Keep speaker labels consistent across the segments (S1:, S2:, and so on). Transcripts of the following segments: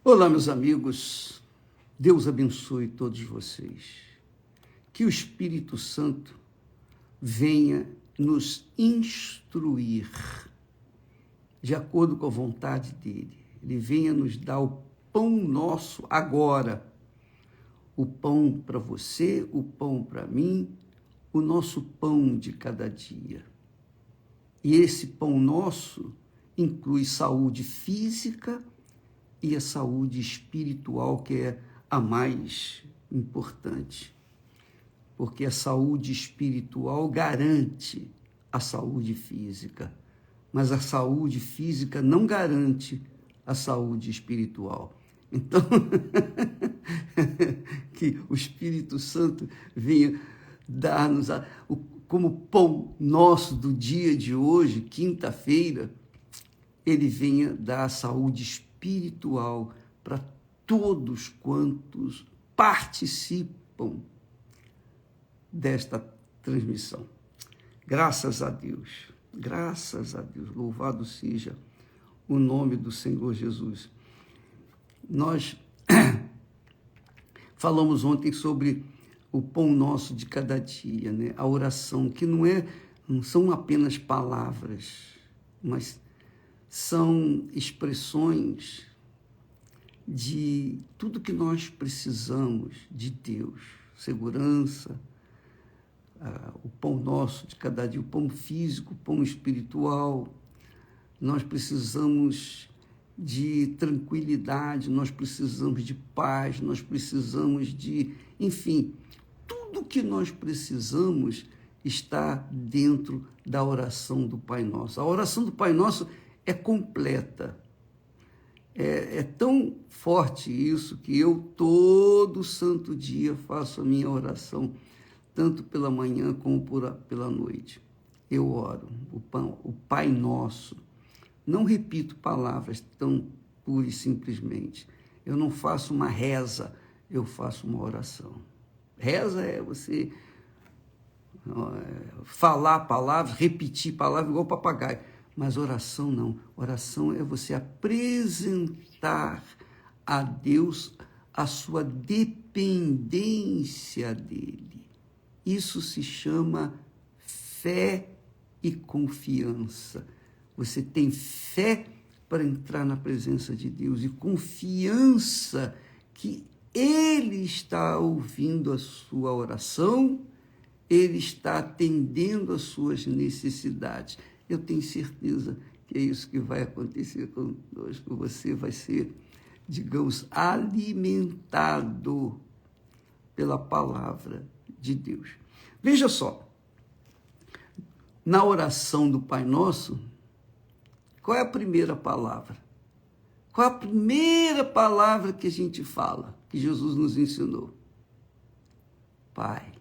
S1: Olá, meus amigos. Deus abençoe todos vocês. Que o Espírito Santo venha nos instruir de acordo com a vontade dele. Ele venha nos dar o pão nosso agora. O pão para você, o pão para mim, o nosso pão de cada dia. E esse pão nosso inclui saúde física e a saúde espiritual, que é a mais importante. Porque a saúde espiritual garante a saúde física, mas a saúde física não garante a saúde espiritual. Então, que o Espírito Santo venha dar-nos como pão nosso do dia de hoje, quinta-feira, ele venha dar a saúde espiritual para todos quantos participam desta transmissão. Graças a Deus, louvado seja o nome do Senhor Jesus. Nós falamos ontem sobre o pão nosso de cada dia, né? A oração, que não são apenas palavras, mas são expressões de tudo que nós precisamos de Deus, segurança, o pão nosso de cada dia, o pão físico, o pão espiritual. Nós precisamos de tranquilidade, nós precisamos de paz, nós precisamos de, enfim, tudo que nós precisamos está dentro da oração do Pai Nosso. A oração do Pai Nosso é completa. É tão forte isso que eu todo santo dia faço a minha oração, tanto pela manhã como pela noite. Eu oro o Pai Nosso. Não repito palavras tão pura e simplesmente. Eu não faço uma reza, eu faço uma oração. Reza é você falar palavras, repetir palavras igual papagaio. Mas oração não. Oração é você apresentar a Deus a sua dependência dele. Isso se chama fé e confiança. Você tem fé para entrar na presença de Deus e confiança que Ele está ouvindo a sua oração, Ele está atendendo às suas necessidades. Eu tenho certeza que é isso que vai acontecer conosco. Você vai ser, digamos, alimentado pela palavra de Deus. Veja só, na oração do Pai Nosso, qual é a primeira palavra? Qual é a primeira palavra que a gente fala, que Jesus nos ensinou? Pai.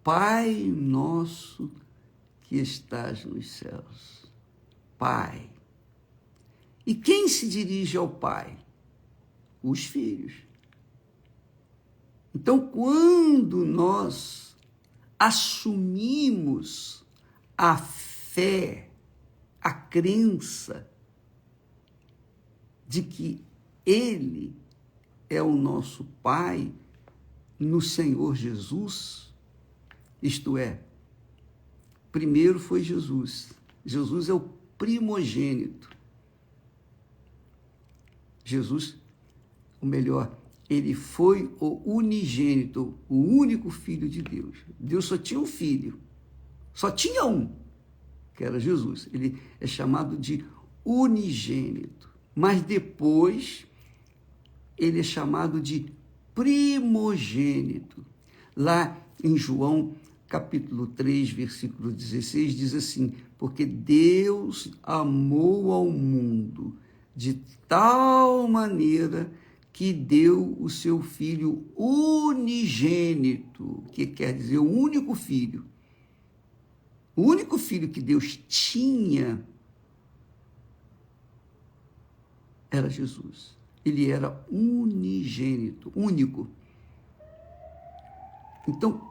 S1: Pai nosso que estás nos céus. Pai. E quem se dirige ao Pai? Os filhos. Então, quando nós assumimos a fé, a crença de que Ele é o nosso Pai no Senhor Jesus, isto é, primeiro foi Jesus. Jesus é o primogênito. Jesus, ou melhor, ele foi o unigênito, o único filho de Deus. Deus só tinha um filho, só tinha um, que era Jesus. Ele é chamado de unigênito. Mas depois, ele é chamado de primogênito. Lá em João, capítulo 3, versículo 16, diz assim: porque Deus amou ao mundo de tal maneira que deu o seu Filho unigênito, que quer dizer o único filho. O único filho que Deus tinha era Jesus. Ele era unigênito, único. Então,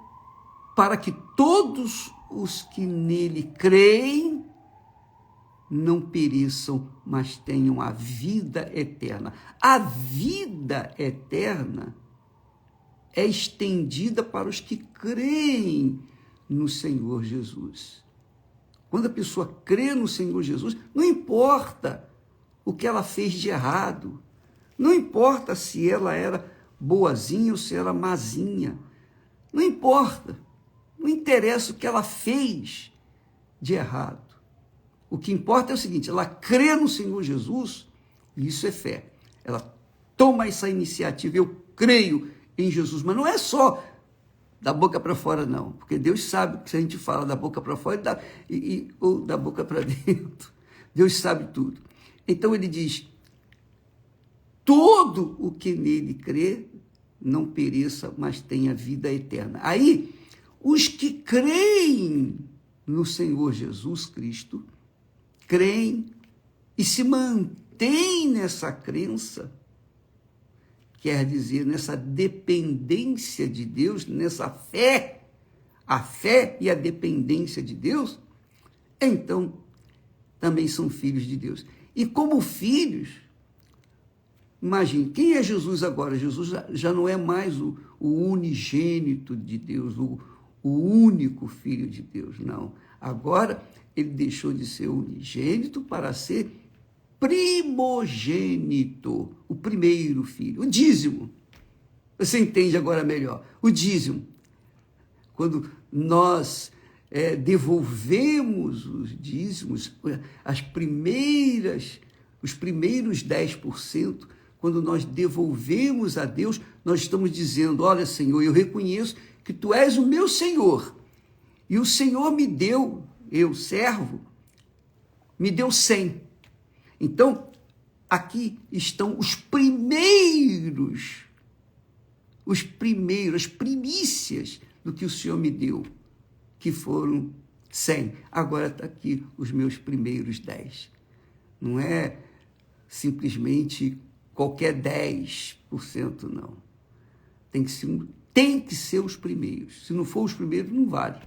S1: para que todos os que nele creem não pereçam, mas tenham a vida eterna. A vida eterna é estendida para os que creem no Senhor Jesus. Quando a pessoa crê no Senhor Jesus, não importa o que ela fez de errado, não importa se ela era boazinha ou se era mazinha, não importa, não interessa o que ela fez de errado. O que importa é o seguinte, ela crê no Senhor Jesus, e isso é fé. Ela toma essa iniciativa, eu creio em Jesus, mas não é só da boca para fora, não, porque Deus sabe que se a gente fala da boca para fora ou da boca para dentro, Deus sabe tudo. Então ele diz, todo o que nele crê não pereça, mas tenha vida eterna. Aí, os que creem no Senhor Jesus Cristo, creem e se mantêm nessa crença, quer dizer, nessa dependência de Deus, nessa fé, a fé e a dependência de Deus, então também são filhos de Deus. E como filhos, imagine, quem é Jesus agora? Jesus já não é mais o unigênito de Deus, o único filho de Deus, não. Agora ele deixou de ser unigênito para ser primogênito, o primeiro filho, o dízimo. Você entende agora melhor? O dízimo. Quando nós devolvemos os dízimos, os primeiros 10%, quando nós devolvemos a Deus, nós estamos dizendo, olha, Senhor, eu reconheço que Tu és o meu Senhor, e o Senhor me deu, eu, servo, me deu 100. Então, aqui estão as primícias do que o Senhor me deu, que foram 100. Agora está aqui os meus primeiros 10. Não é simplesmente qualquer 10%, não. Tem que ser os primeiros. Se não for os primeiros, não vale.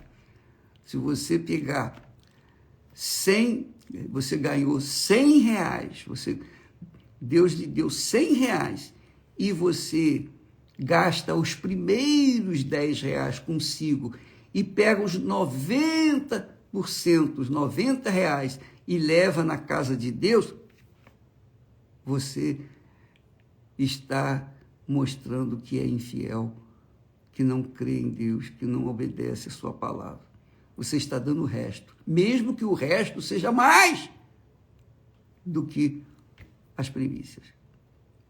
S1: Se você pegar 100, você ganhou 100 reais, Deus lhe deu 100 reais e você gasta os primeiros 10 reais consigo e pega os 90%, os 90 reais e leva na casa de Deus, você está mostrando que é infiel, que não crê em Deus, que não obedece a sua palavra. Você está dando o resto, mesmo que o resto seja mais do que as primícias.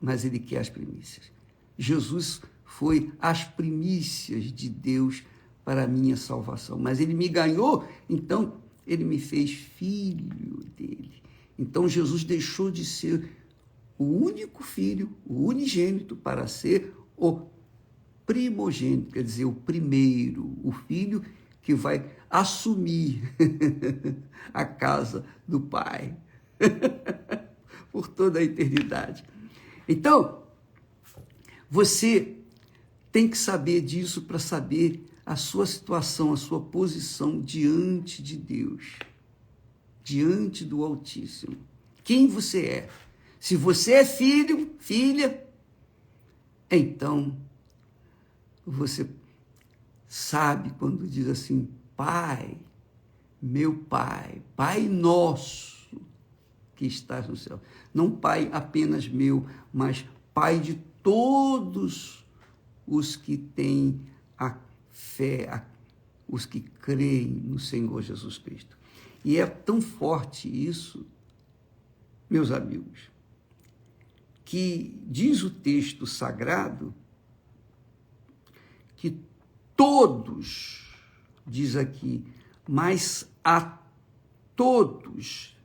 S1: Mas ele quer as primícias. Jesus foi as primícias de Deus para a minha salvação. Mas ele me ganhou, então ele me fez filho dele. Então Jesus deixou de ser o único filho, o unigênito, para ser o primogênito, quer dizer, o primeiro, o filho que vai assumir a casa do Pai por toda a eternidade. Então, você tem que saber disso para saber a sua situação, a sua posição diante de Deus, diante do Altíssimo. Quem você é? Se você é filho, filha, então você sabe quando diz assim, Pai, meu Pai, Pai nosso que estás no céu. Não Pai apenas meu, mas Pai de todos os que têm a fé, os que creem no Senhor Jesus Cristo. E é tão forte isso, meus amigos, que diz o texto sagrado que todos, diz aqui, mas a todos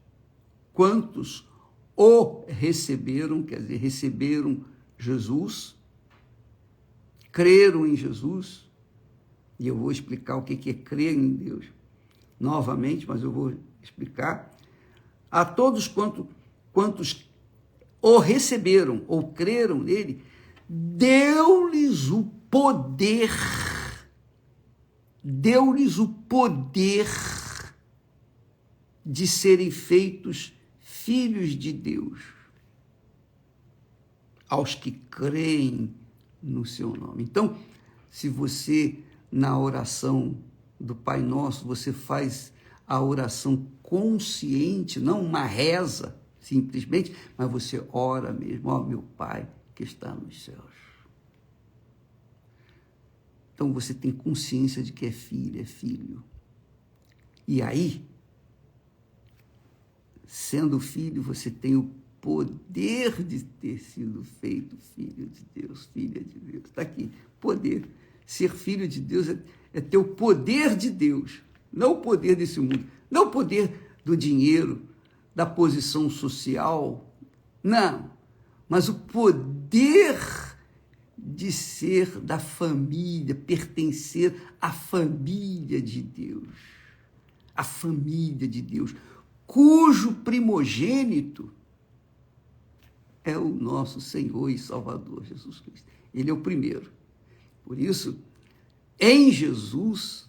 S1: quantos o receberam, quer dizer, receberam Jesus, creram em Jesus, e eu vou explicar o que é crer em Deus novamente, mas eu vou explicar. A todos quantos o receberam ou creram nele, deu-lhes o poder de serem feitos filhos de Deus, aos que creem no seu nome. Então, se você, na oração do Pai Nosso, você faz a oração consciente, não uma reza, simplesmente, mas você ora mesmo, ó meu Pai que está nos céus. Então você tem consciência de que é filho. E aí, sendo filho, você tem o poder de ter sido feito filho de Deus, filha de Deus. Está aqui, poder. Ser filho de Deus é ter o poder de Deus, não o poder desse mundo, não o poder do dinheiro, da posição social, não, mas o poder de ser da família, pertencer à família de Deus, a família de Deus, cujo primogênito é o nosso Senhor e Salvador Jesus Cristo. Ele é o primeiro. Por isso, em Jesus,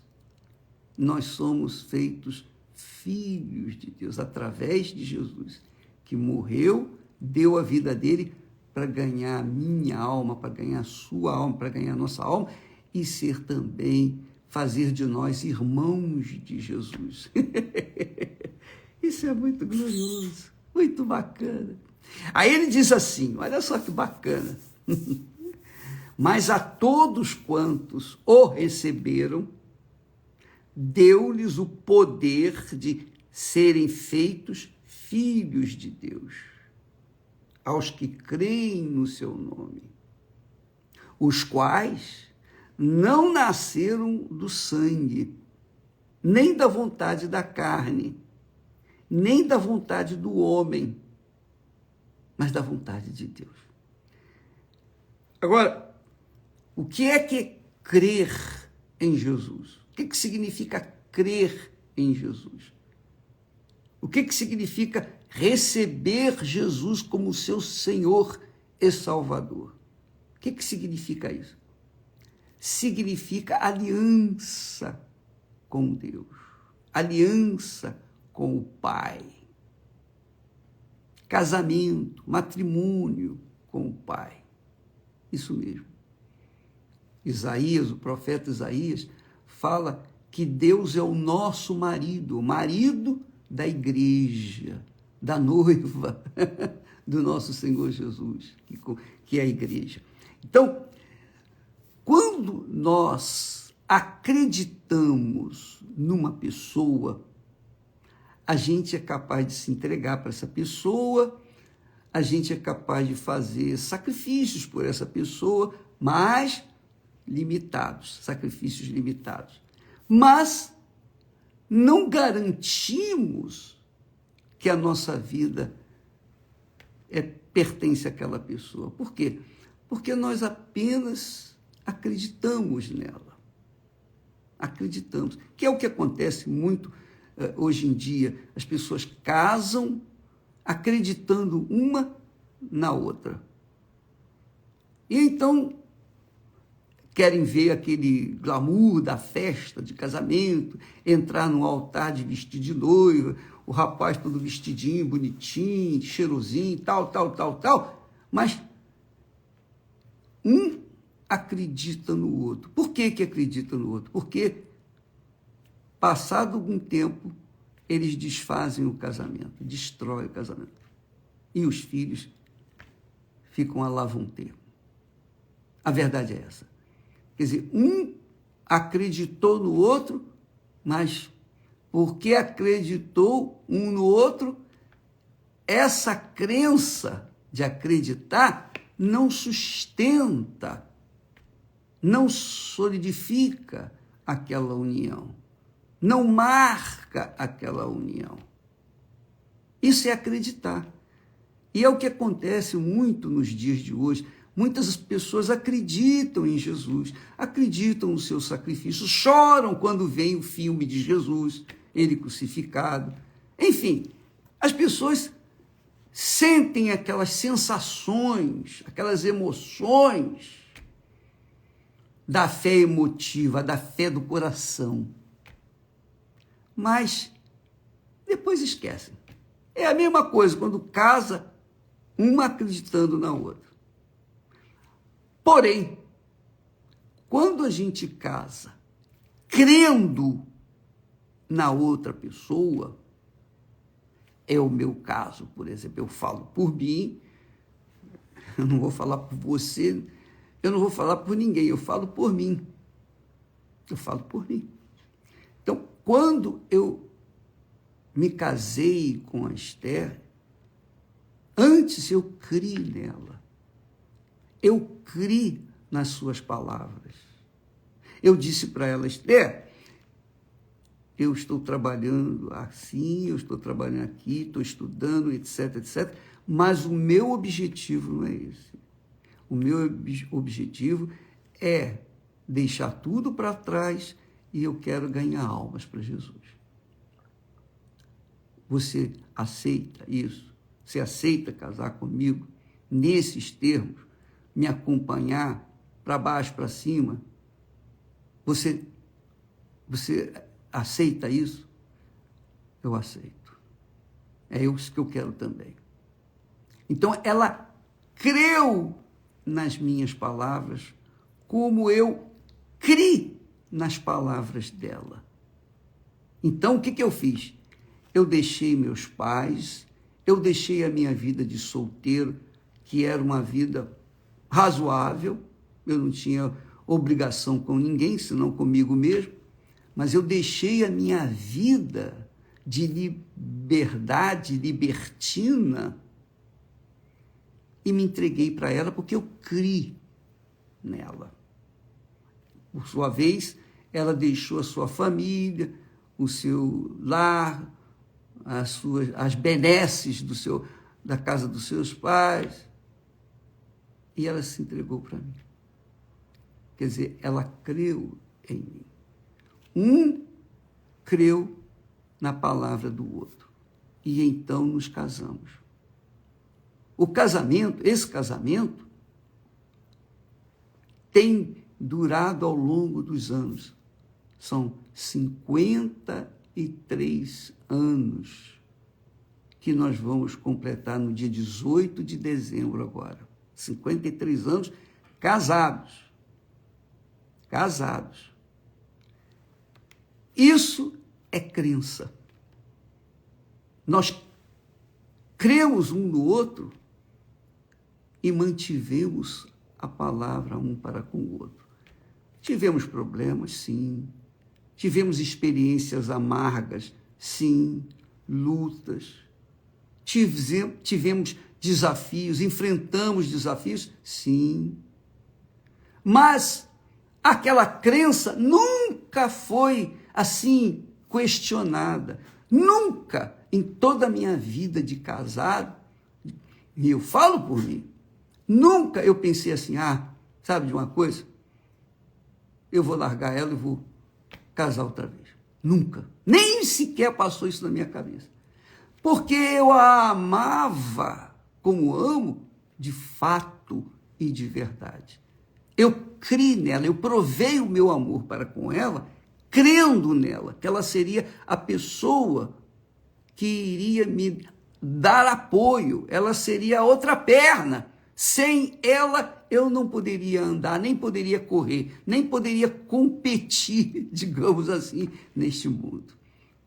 S1: nós somos feitos filhos de Deus, através de Jesus, que morreu, deu a vida dele para ganhar a minha alma, para ganhar a sua alma, para ganhar a nossa alma, e ser também, fazer de nós irmãos de Jesus. Isso é muito glorioso, muito bacana. Aí ele diz assim, olha só que bacana. Mas a todos quantos o receberam, deu-lhes o poder de serem feitos filhos de Deus, aos que creem no seu nome, os quais não nasceram do sangue, nem da vontade da carne, nem da vontade do homem, mas da vontade de Deus. Agora, o que é crer em Jesus? O que significa crer em Jesus? O que significa receber Jesus como seu Senhor e Salvador? O que significa isso? Significa aliança com Deus, aliança com o Pai, casamento, matrimônio com o Pai. Isso mesmo. Isaías, o profeta Isaías, fala que Deus é o nosso marido, o marido da igreja, da noiva do nosso Senhor Jesus, que é a igreja. Então, quando nós acreditamos numa pessoa, a gente é capaz de se entregar para essa pessoa, a gente é capaz de fazer sacrifícios por essa pessoa, mas limitados, sacrifícios limitados. Mas não garantimos que a nossa vida pertence àquela pessoa. Por quê? Porque nós apenas acreditamos nela. Acreditamos. Que é o que acontece muito hoje em dia. As pessoas casam acreditando uma na outra. E então querem ver aquele glamour da festa de casamento, entrar no altar de vestido de noiva, o rapaz todo vestidinho, bonitinho, cheirosinho, tal, mas um acredita no outro. Por que acredita no outro? Porque, passado algum tempo, eles desfazem o casamento, destroem o casamento. E os filhos ficam a lá vão ter. A verdade é essa. Quer dizer, um acreditou no outro, mas porque acreditou um no outro, essa crença de acreditar não sustenta, não solidifica aquela união, não marca aquela união. Isso é acreditar. E é o que acontece muito nos dias de hoje. Muitas pessoas acreditam em Jesus, acreditam no seu sacrifício, choram quando vem o filme de Jesus, ele crucificado. Enfim, as pessoas sentem aquelas sensações, aquelas emoções da fé emotiva, da fé do coração. Mas depois esquecem. É a mesma coisa quando casa, uma acreditando na outra. Porém, quando a gente casa crendo na outra pessoa, é o meu caso, por exemplo, eu falo por mim, eu não vou falar por você, eu não vou falar por ninguém, eu falo por mim. Eu falo por mim. Então, quando eu me casei com a Esther, antes eu criei nela. Eu criei nas suas palavras. Eu disse para ela, Esther, eu estou trabalhando assim, eu estou trabalhando aqui, estou estudando, etc, etc, mas o meu objetivo não é esse. O meu objetivo é deixar tudo para trás e eu quero ganhar almas para Jesus. Você aceita isso? Você aceita casar comigo nesses termos? Me acompanhar para baixo, para cima? Você aceita isso? Eu aceito. É isso que eu quero também. Então, ela creu nas minhas palavras como eu criei nas palavras dela. Então, o que eu fiz? Eu deixei meus pais, eu deixei a minha vida de solteiro, que era uma vida razoável, eu não tinha obrigação com ninguém, senão comigo mesmo, mas eu deixei a minha vida de liberdade, libertina, e me entreguei para ela porque eu criei nela. Por sua vez, ela deixou a sua família, o seu lar, as benesses da casa dos seus pais, e ela se entregou para mim. Quer dizer, ela creu em mim. Um creu na palavra do outro. E então nos casamos. Esse casamento, tem durado ao longo dos anos. São 53 anos que nós vamos completar no dia 18 de dezembro agora. 53 anos casados. Casados. Isso é crença. Nós cremos um no outro e mantivemos a palavra um para com o outro. Tivemos problemas, sim. Tivemos experiências amargas, sim. Lutas. Tivemos desafios, enfrentamos desafios, sim. Mas aquela crença nunca foi assim questionada. Nunca, em toda a minha vida de casado, e eu falo por mim, nunca eu pensei assim, sabe de uma coisa? Eu vou largar ela e vou casar outra vez. Nunca. Nem sequer passou isso na minha cabeça. Porque eu a amava como amo, de fato e de verdade. Eu criei nela, eu provei o meu amor para com ela, crendo nela, que ela seria a pessoa que iria me dar apoio, ela seria a outra perna. Sem ela, eu não poderia andar, nem poderia correr, nem poderia competir, digamos assim, neste mundo.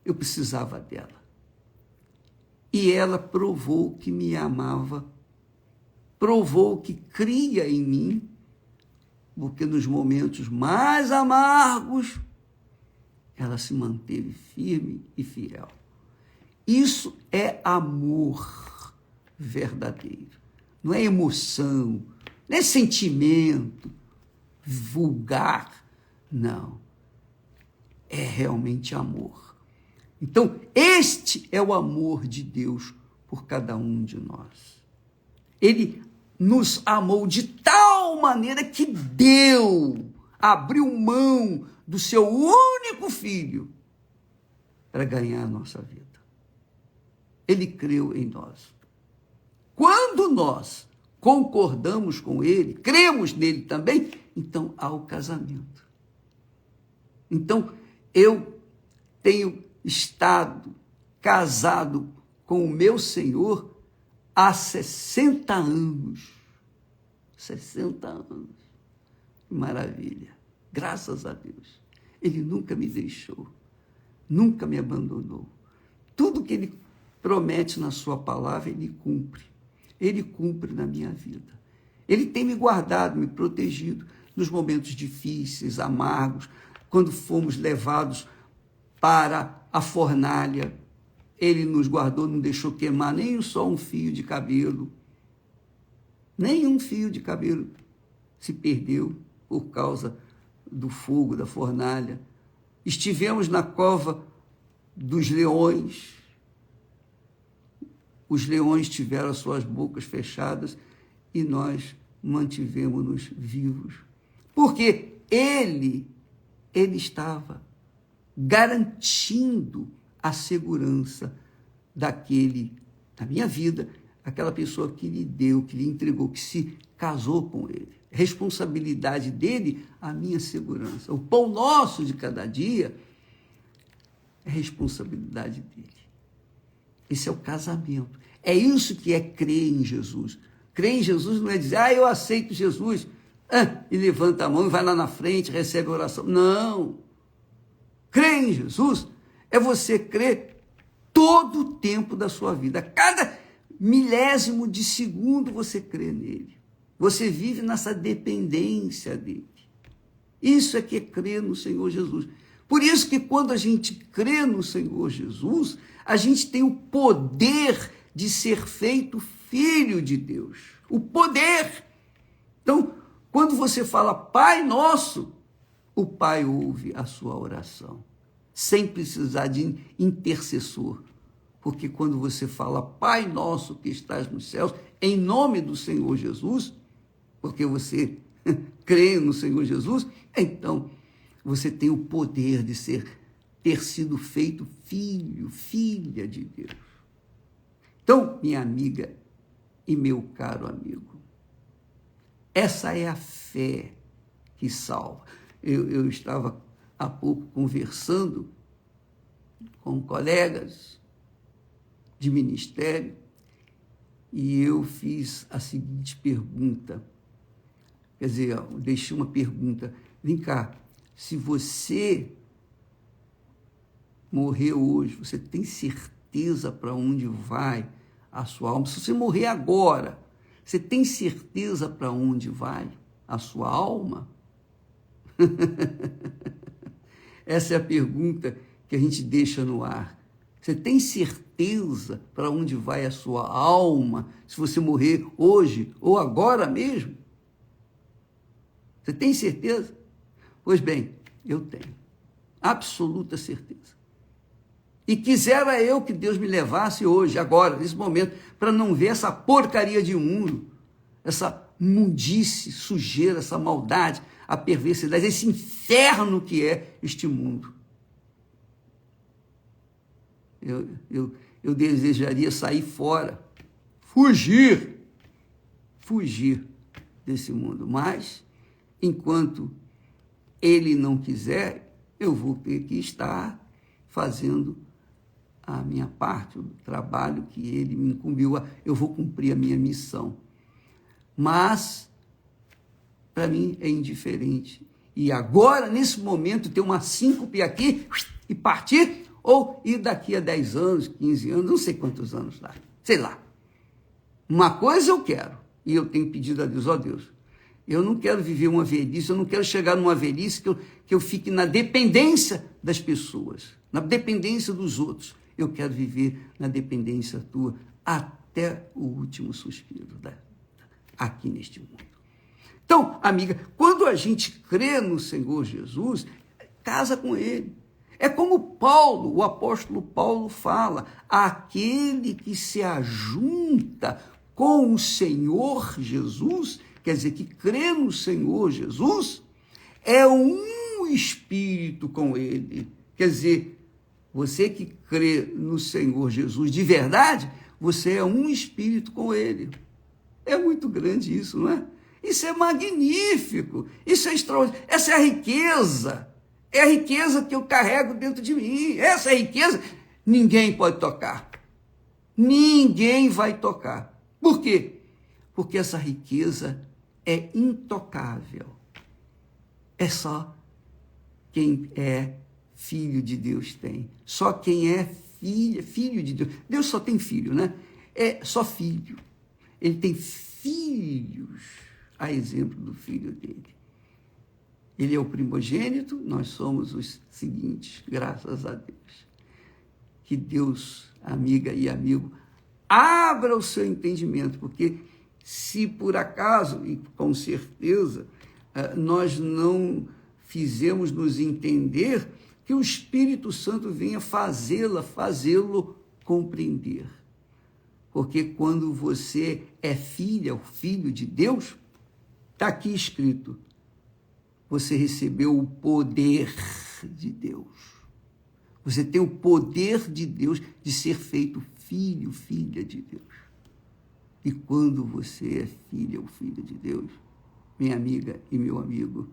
S1: Eu precisava dela. E ela provou que me amava, provou que cria em mim, porque nos momentos mais amargos, ela se manteve firme e fiel. Isso é amor verdadeiro. Não é emoção, não é sentimento vulgar. Não. É realmente amor. Então, este é o amor de Deus por cada um de nós. Ele nos amou de tal maneira que abriu mão do seu único filho para ganhar a nossa vida. Ele creu em nós. Quando nós concordamos com ele, cremos nele também, então há o casamento. Então, eu tenho estado casado com o meu Senhor há 60 anos. 60 anos. Que maravilha. Graças a Deus. Ele nunca me deixou, nunca me abandonou. Tudo que ele promete na sua palavra, ele cumpre. Ele cumpre na minha vida. Ele tem me guardado, me protegido nos momentos difíceis, amargos, quando fomos levados para a fornalha. Ele nos guardou, não deixou queimar nem só um fio de cabelo. Nenhum fio de cabelo se perdeu por causa do fogo, da fornalha. Estivemos na cova dos leões. Os leões tiveram as suas bocas fechadas e nós mantivemos-nos vivos. Porque ele estava garantindo a segurança da minha vida, aquela pessoa que lhe deu, que lhe entregou, que se casou com ele. Responsabilidade dele, a minha segurança. O pão nosso de cada dia é responsabilidade dele. Esse é o casamento. É isso que é crer em Jesus. Crer em Jesus não é dizer, eu aceito Jesus, e levanta a mão e vai lá na frente, recebe a oração. Não. Crer em Jesus é você crer todo o tempo da sua vida. Cada milésimo de segundo você crê nele. Você vive nessa dependência dele. Isso é que é crer no Senhor Jesus. Por isso que quando a gente crê no Senhor Jesus, a gente tem o poder de ser feito filho de Deus. O poder. Então, quando você fala Pai Nosso, o Pai ouve a sua oração, sem precisar de intercessor. Porque quando você fala Pai Nosso que estás nos céus, em nome do Senhor Jesus, porque você crê no Senhor Jesus, então você tem o poder de ter sido feito filho, filha de Deus. Então, minha amiga e meu caro amigo, essa é a fé que salva. Eu estava há pouco conversando com colegas de ministério e eu fiz a seguinte pergunta. Quer dizer, eu deixei uma pergunta. Vem cá, se você morrer hoje, você tem certeza para onde vai a sua alma? Se você morrer agora, você tem certeza para onde vai a sua alma? Essa é a pergunta que a gente deixa no ar. Você tem certeza para onde vai a sua alma se você morrer hoje ou agora mesmo? Você tem certeza? Pois bem, eu tenho absoluta certeza. E quisera eu que Deus me levasse hoje, agora, nesse momento, para não ver essa porcaria de mundo, essa mundice, sujeira, essa maldade, a perversidade, esse inferno que é este mundo. Eu desejaria sair fora, fugir desse mundo, mas enquanto ele não quiser, eu vou ter que estar fazendo a minha parte, o trabalho que ele me incumbiu, eu vou cumprir a minha missão. Mas, para mim, é indiferente. E agora, nesse momento, ter uma síncope aqui e partir, ou ir daqui a 10 anos, 15 anos, não sei quantos anos lá, sei lá. Uma coisa eu quero, e eu tenho pedido a Deus, ó Deus, eu não quero viver uma velhice, eu não quero chegar numa velhice que eu fique na dependência das pessoas, na dependência dos outros. Eu quero viver na dependência tua até o último suspiro aqui neste mundo. Então, amiga, quando a gente crê no Senhor Jesus, casa com ele. É como Paulo, o apóstolo Paulo fala, aquele que se ajunta com o Senhor Jesus, quer dizer, que crê no Senhor Jesus, é um espírito com ele. Quer dizer, você que crê no Senhor Jesus de verdade, você é um espírito com ele. É muito grande isso, não é? Isso é magnífico, isso é extraordinário, essa é a riqueza que eu carrego dentro de mim, essa é a riqueza, ninguém pode tocar. Ninguém vai tocar. Por quê? Porque essa riqueza é intocável. É só quem é filho de Deus tem. Só quem é filho de Deus. Deus só tem filho, né? É só filho. Ele tem filhos, a exemplo do filho dele. Ele é o primogênito, nós somos os seguintes, graças a Deus. Que Deus, amiga e amigo, abra o seu entendimento, porque se por acaso, e com certeza, nós não fizemos nos entender, que o Espírito Santo venha fazê-lo compreender. Porque quando você é filha, o filho de Deus, está aqui escrito, você recebeu o poder de Deus. Você tem o poder de Deus de ser feito filho, filha de Deus. E quando você é filha ou filho de Deus, minha amiga e meu amigo,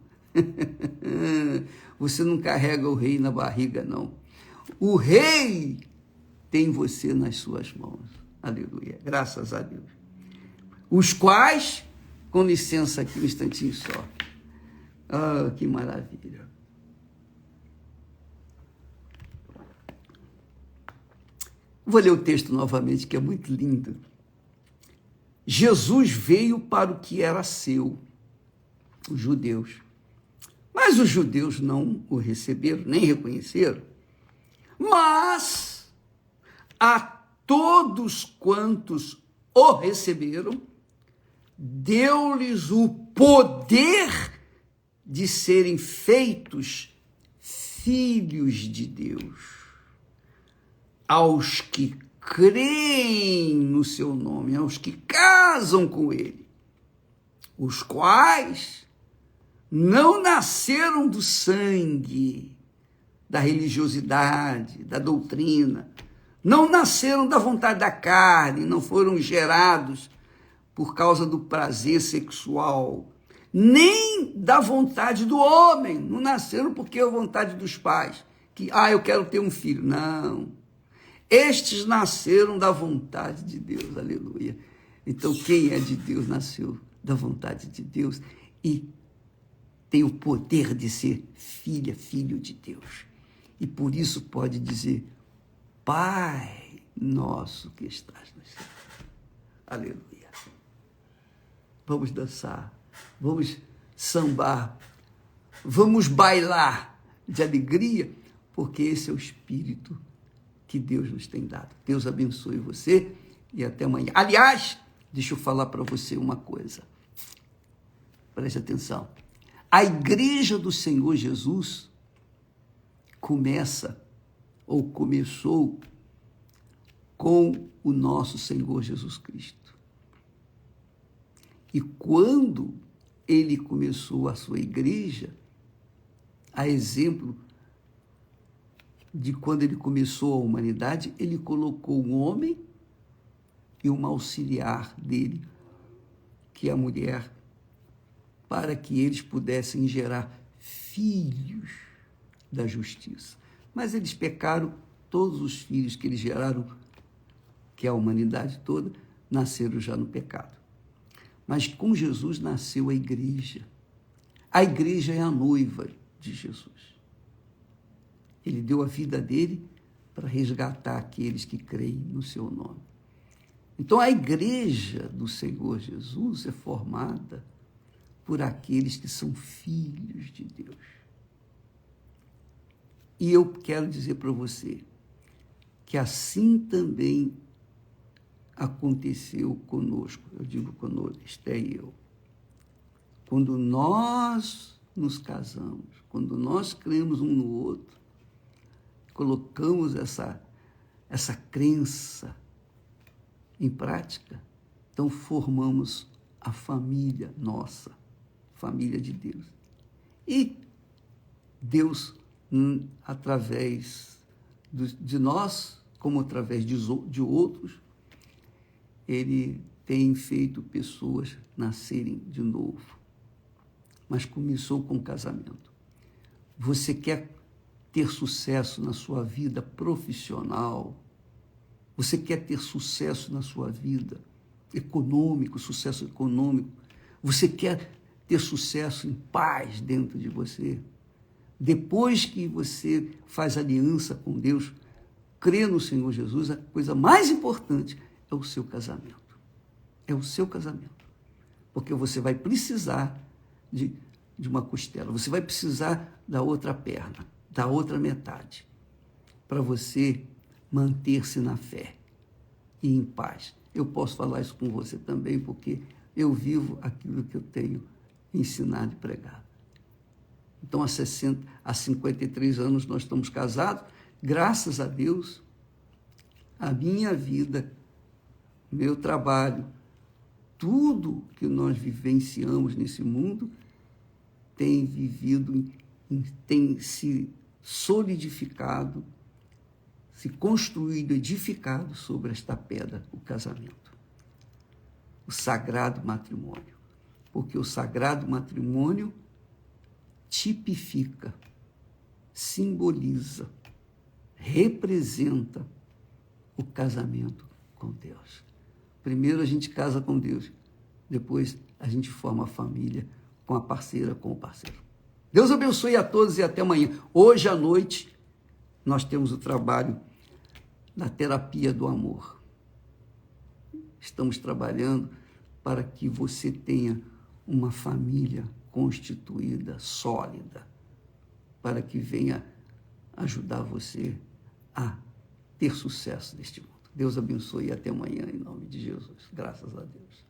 S1: você não carrega o rei na barriga, não. O rei tem você nas suas mãos. Aleluia. Graças a Deus. Os quais, com licença aqui um instantinho só. Ah, que maravilha. Vou ler o texto novamente, que é muito lindo. Jesus veio para o que era seu, os judeus. Mas os judeus não o receberam, nem reconheceram. Mas a todos quantos o receberam, deu-lhes o poder de serem feitos filhos de Deus. Aos que creem no seu nome, aos que casam com ele, os quais não nasceram do sangue, da religiosidade, da doutrina, não nasceram da vontade da carne, não foram gerados por causa do prazer sexual, nem da vontade do homem, não nasceram porque é a vontade dos pais, que, eu quero ter um filho, não. Estes nasceram da vontade de Deus, aleluia. Então, quem é de Deus nasceu da vontade de Deus e tem o poder de ser filha, filho de Deus. E por isso pode dizer, Pai nosso que estás no céu. Aleluia. Vamos dançar, vamos sambar, vamos bailar de alegria, porque esse é o Espírito que Deus nos tem dado. Deus abençoe você e até amanhã. Aliás, deixa eu falar para você uma coisa. Preste atenção. A igreja do Senhor Jesus começou com o nosso Senhor Jesus Cristo. E quando ele começou a sua igreja, a exemplo de quando ele começou a humanidade, ele colocou um homem e uma auxiliar dele, que é a mulher, para que eles pudessem gerar filhos da justiça. Mas eles pecaram, todos os filhos que eles geraram, que é a humanidade toda, nasceram já no pecado. Mas com Jesus nasceu a igreja. A igreja é a noiva de Jesus. Ele deu a vida dele para resgatar aqueles que creem no seu nome. Então, a igreja do Senhor Jesus é formada por aqueles que são filhos de Deus. E eu quero dizer para você que assim também aconteceu conosco. Eu digo conosco, Esté e eu. Quando nós nos casamos, quando nós cremos um no outro, colocamos essa crença em prática, então formamos a família nossa, família de Deus. E Deus, através de nós, como através de outros, ele tem feito pessoas nascerem de novo. Mas começou com o casamento. Você quer ter sucesso na sua vida profissional, você quer ter sucesso na sua vida econômico, sucesso econômico, você quer ter sucesso em paz dentro de você, depois que você faz aliança com Deus, crê no Senhor Jesus, a coisa mais importante é o seu casamento. É o seu casamento. Porque você vai precisar de uma costela, você vai precisar da outra perna, da outra metade, para você manter-se na fé e em paz. Eu posso falar isso com você também, porque eu vivo aquilo que eu tenho ensinado e pregado. Então, há 53 anos nós estamos casados, graças a Deus, a minha vida, meu trabalho, tudo que nós vivenciamos nesse mundo tem tem se solidificado, se construído, edificado sobre esta pedra, o casamento, o sagrado matrimônio. Porque o sagrado matrimônio tipifica, simboliza, representa o casamento com Deus. Primeiro a gente casa com Deus, depois a gente forma a família com a parceira, com o parceiro. Deus abençoe a todos e até amanhã. Hoje à noite nós temos o trabalho da terapia do amor. Estamos trabalhando para que você tenha uma família constituída, sólida, para que venha ajudar você a ter sucesso neste mundo. Deus abençoe e até amanhã, em nome de Jesus. Graças a Deus.